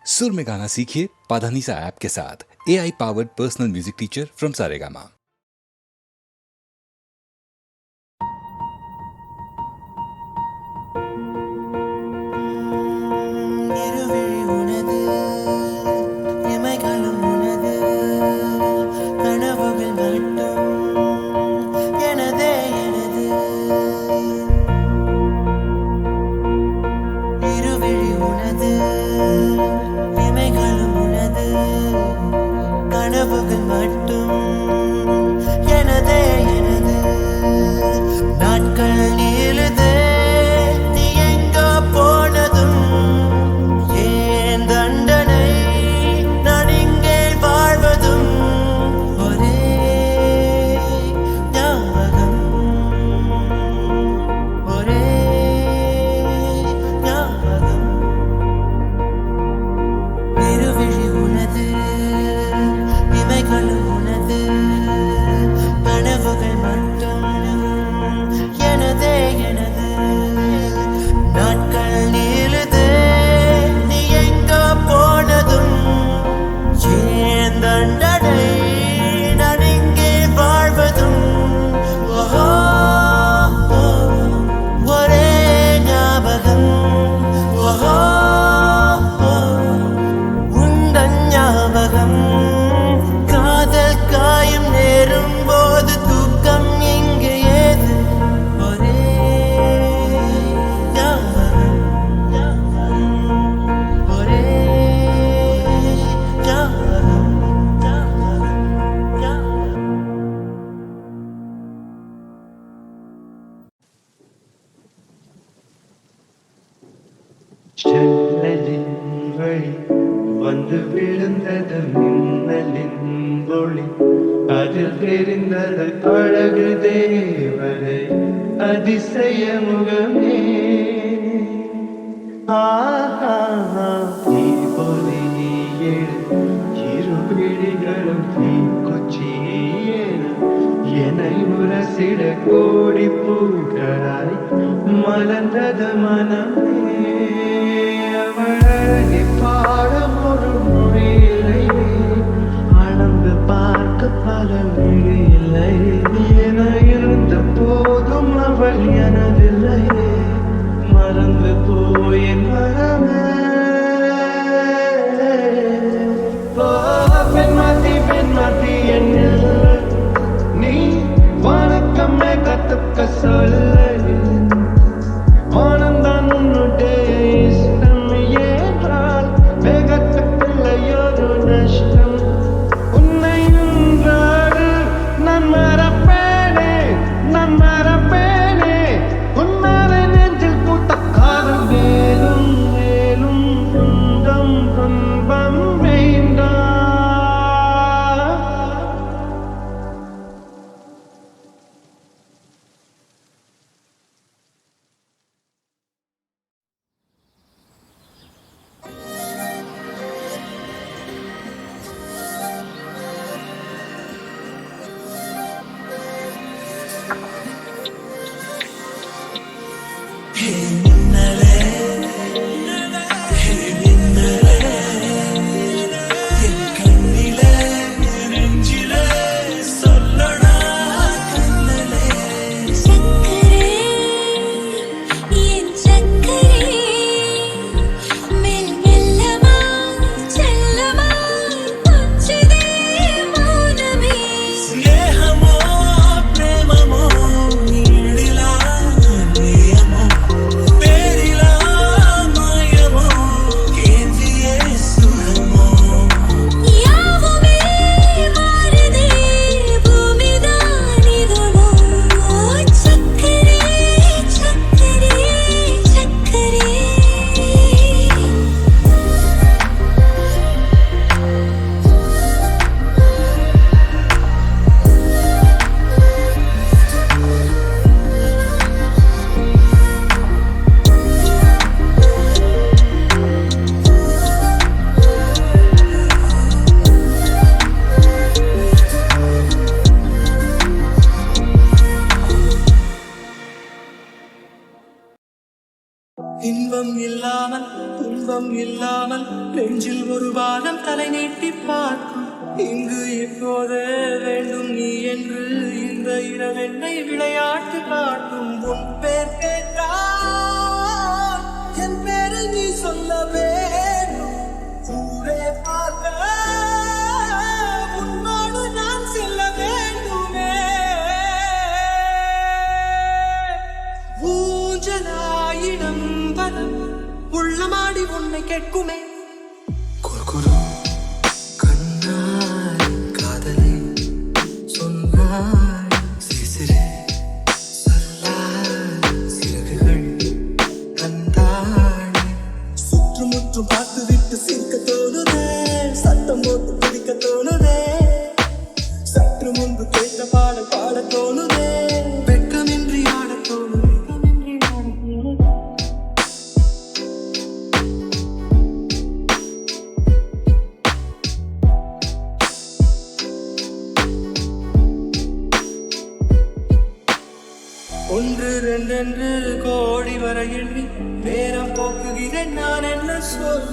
सुर में गाना सीखिए पाधानीसा ऐप के साथ। AI powered personal music teacher from Saregama. ஜன்னலின் வழி வந்து விழுந்தது மின்னலின் ஒளி, அதில் தெரிந்தது அழகு தேவரை அதிசய முகமே. தீ பொலி எழு இரு பிடிகளும் தீக்குச்சியேன என்னை முரசிட கோடி பூக்களாய் மலர்ந்தது மனமே. அவளை பாடம் ஒரு மொழி இல்லை, அளந்து பார்க்க பல மொழி இல்லை. என இருந்த போதும் அவள் எனதில்லை, மறந்து போயின் மனமே. பெண்மாத்தி என்னில் நீ வணக்கமே கத்துக்க சொல்ல. ஆனந்தான் உன்னுடைய இஷ்டம் என்றால் வேகத்துக்குள்ளையொரு நஷ்டம். உன்னை நின்றாடு நான் மறப்பேனே, நான் மறப்பேனே. உன்னாரை நெஞ்சில் பூத்த காதல் மேலும் மேலும் துன்பம் துன்பம் வேண்டாம். இன்பம் இல்லாமல் துன்பம் இல்லாமல் நெஞ்சில் ஒரு வாரம் தலை நீட்டி பார்க்கும். இங்கு இப்போதே வேண்டும் நீ என்று இந்த இரவெண்ணை விளையாட்டு காட்டும். உன் பேர் கேட்டால் என் பேரை நீ சொல்ல வேண்டும். ஊரே பார்க்க உன்னோடு நான் செல்ல வேண்டுமே. ஊஞ்சலாயிடம் பலம் உள்ளமாடி உன்னை கேட்குமே. குறுகுறு கண்ணாய் காதலை சொன்னாய் சிசிறு சொல்லாய் சிறகுகள் தந்தாய். சுற்றுமுற்றும் பார்த்து விட்டு சிரிக்க தோணுதே, சத்தம் போட்டு குடிக்க தோணுதே. சற்று முன்பு கேட்ட பாடல் பாட தோணுதே, வெட்கமின்றி ஆட தோணுதே. ஒன்று ரெண்டென்று கோடி வர எண்ணி நேரம் போக்குகிறேன் நான் என்ன சொல்.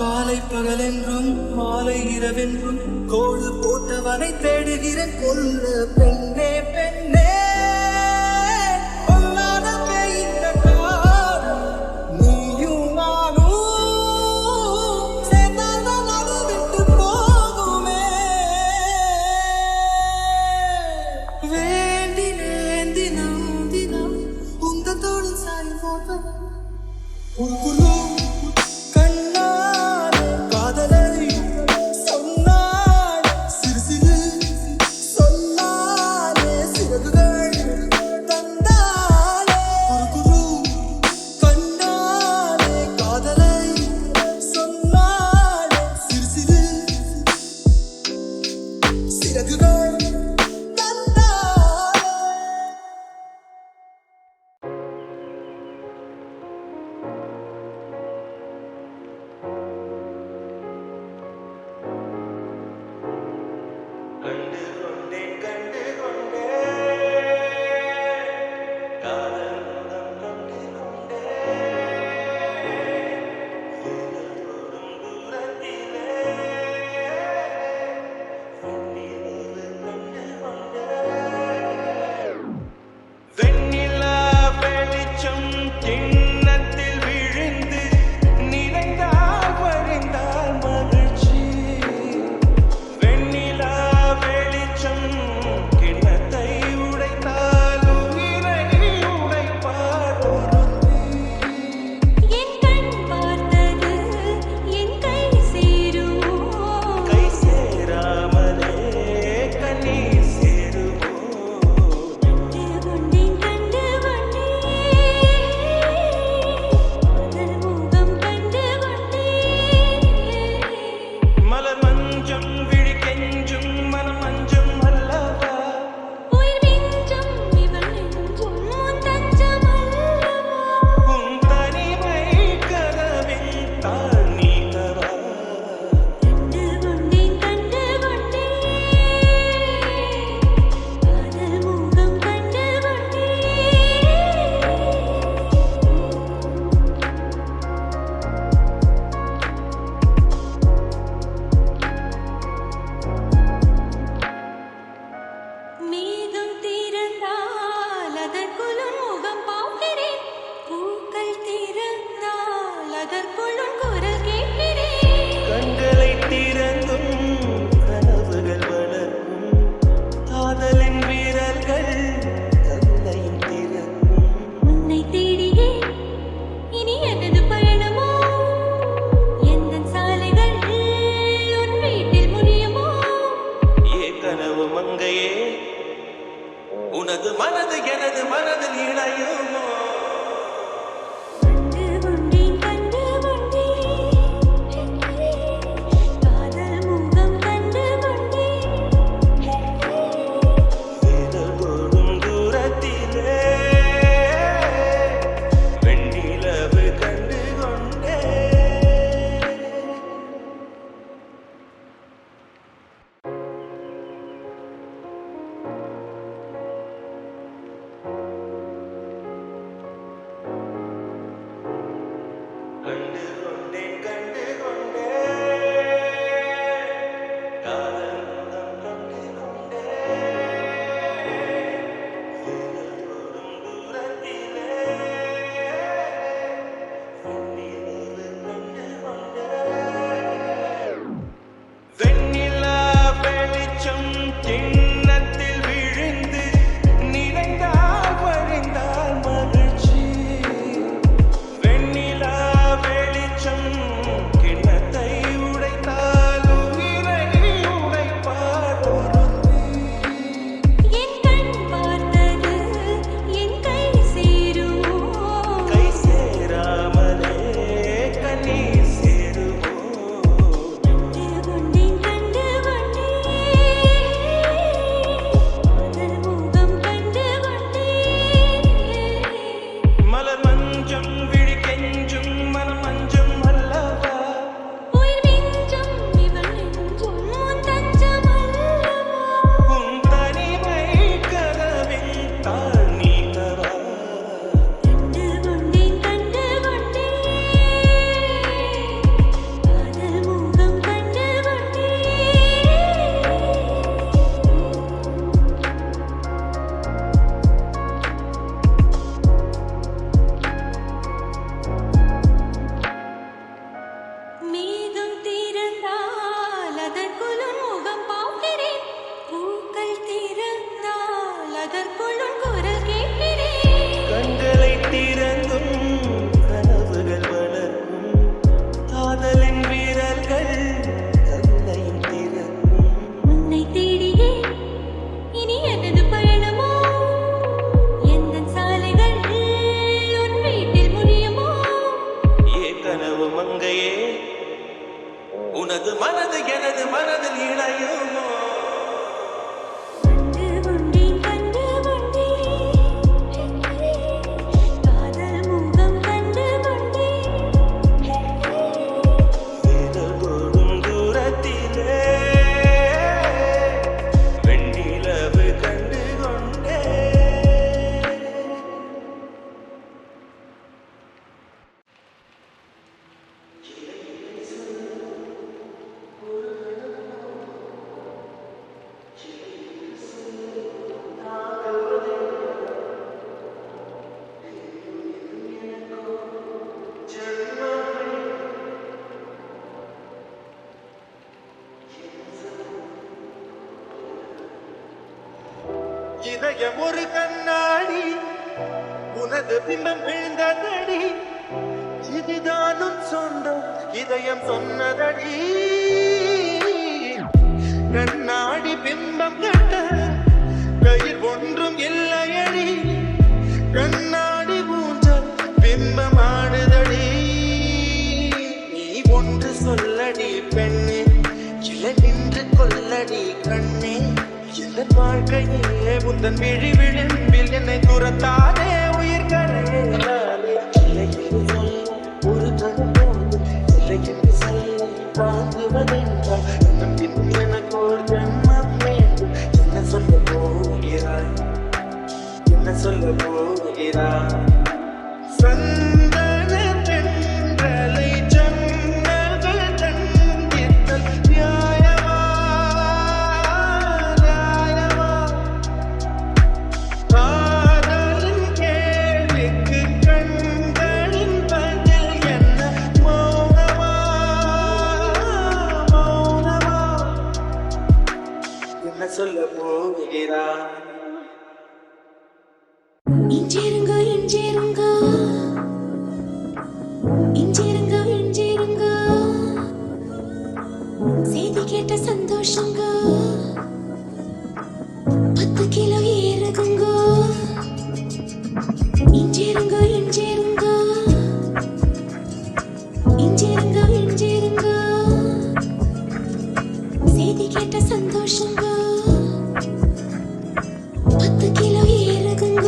காலை பகலென்றும் மாலை இரவென்றும் கோடு போட்டவனை தேடுகிறேன். கொல்ல பெண்ணே பெண்ணே கொல்லாத பெய்த காலம் நீயும் நானும் சேர்ந்தால்தான் அது விட்டு போகுமே. வேண்டினேன் தினம் தினம் உங்கள் தோளில் சாயும் போது உருகுலோ கண்ணாலே காதலை சொன்னாய் சிறு சிறு சொல்லாலே சிறகுகள் உனது மனது எனது மனதில் இணையுமோ இதயம் ஒரு கண்ணாடி உனது பிம்பம் விழுந்ததடி இதுதானும் சொந்தம் இதயம் சொன்னதடி கண்ணாடி பிம்பம் கட்ட கயிர் ஒன்றும் இல்லையடி கண்ணாடி ஊஞ்சல் பிம்பம் ஆடுதடி நீ ஒன்று சொல்லடி பெண்ணே இலை நின்று கொல்லடி கண்ணே என் வாழ்க்கையே உந்தன் விழி விளிம்பில் என்னை துரத்தாதே உயிர் கரையேறாதே இல்லை என்று சொல்ல ஒரு கணப்போது இல்லை என்று சொல்ல வாங்குவதென்றால் இன்னும் பின் எனக்கு ஒரு ஜன்மம் வேண்டும் என்ன சொல்ல போகிறாய் என்ன சொல்ல போகிறாய் சந்தன தென்றலை ஜன்னல்கள் தந்தித்தல் நியாயமா நியாயமா காதலின் கேள்விக்கு கண்களின் பதில் என்ன மௌனமா மௌனமா என்ன சொல்ல போகிறாய் இஞ்சிருங்க இஞ்சிருங்க இஞ்சிருங்க இஞ்சிருங்க செய்தி கேட்ட சந்தோஷங்க 10 கிலோ ஏறுதுங்க இஞ்சிருங்க இஞ்சிருங்க இஞ்சிருங்க இஞ்சிருங்க செய்தி கேட்ட சந்தோஷங்க 10 கிலோ ஏறுதுங்க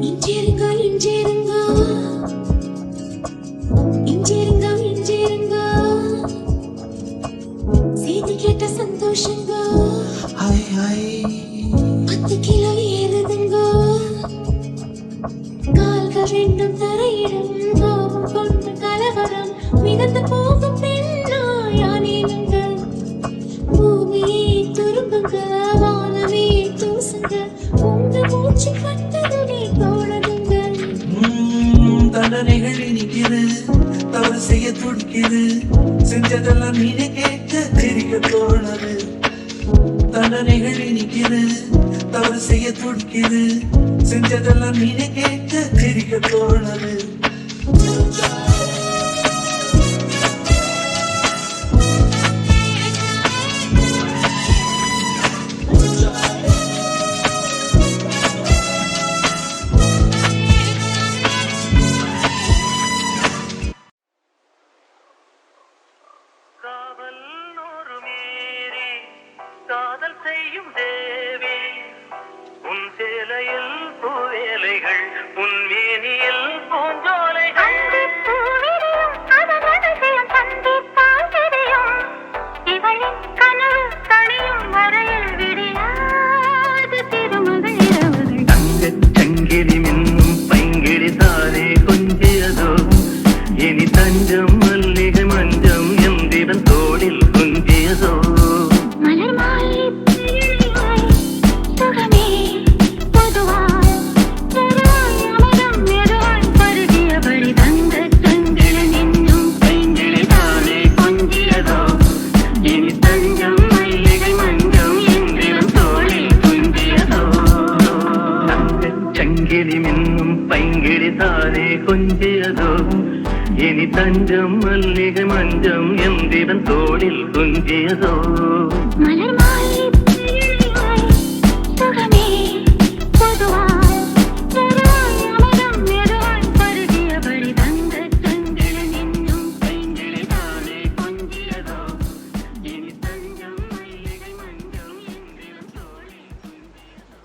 இஞ்சிருங்க இஞ்சிருங்க இஞ்சிருங்க இஞ்சிருங்க செய்தி கேட்ட சந்தோஷங்க ஹாய் ஹாய் 10 கிலோ ஏறுதுங்க கால்கள் ரெண்டும் தரையிடும் கோபம் கொண்டு கலவரம் மிதந்து போகும் பெண்ணாயானேனுங்க பூமியே துரும்புங்க வானமே தூசுங்க உங்க மூச்சு பட்டதுமே தோணுதுங்க தண்டனைகள் இனிக்குது தவறு செய்ய துடிக்குது செஞ்சதெல்லாம் நீனே கேட்க தெரிக்க தோணுது தண்டனைகள் இனிக்குது தவறு செய்ய துடிக்குது செஞ்சதெல்லாம் நீனே கேட்க தெரிக்க தோணுது காவல் நூறு மீறி காதல் செய்யும் தேவி உன் சேலையில் பூவேலைகள் உன் மேனியில் பூஞ்சோ கொஞ்சியதோ இனி தஞ்சம் மல்லிகை மஞ்சம் எந்திரன் தோளில் துஞ்சியதோ மலர் மாலை இழையாய் சுகமே பொதுவாய் பொதுவாய் அமரம் மெதுவாய் பருகியபடி தங்கச் சங்கிலன் என்னும் பைங்கிளி தானே கொஞ்சியதோ இனி தஞ்சம் மல்லிகை மஞ்சம் எந்திரன் தோளில் துஞ்சியதோ.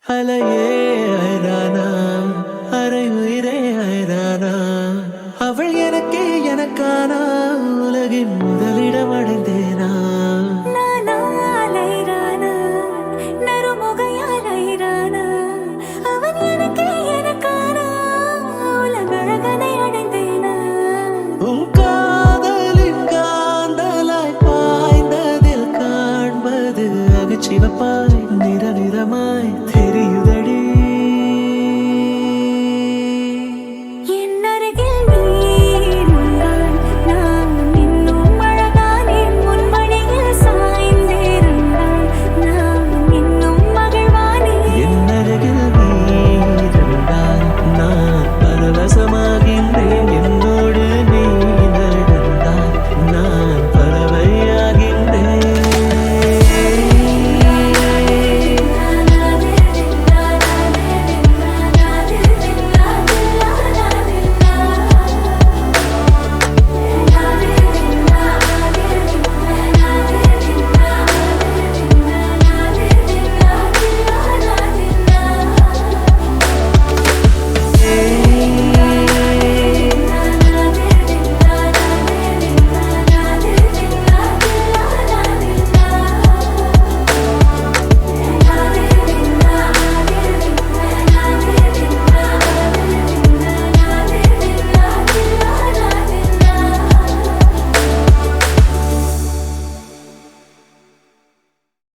அலையே ஐரானா அரை உயிரே ஐரானா அவள் எனக்கே எனக்கானா உலகின் முதலிடம் அடைந்தேனா உன் காதலின் காந்தலாய் பாய்ந்ததில் காண்பது அகச்சிவப்பா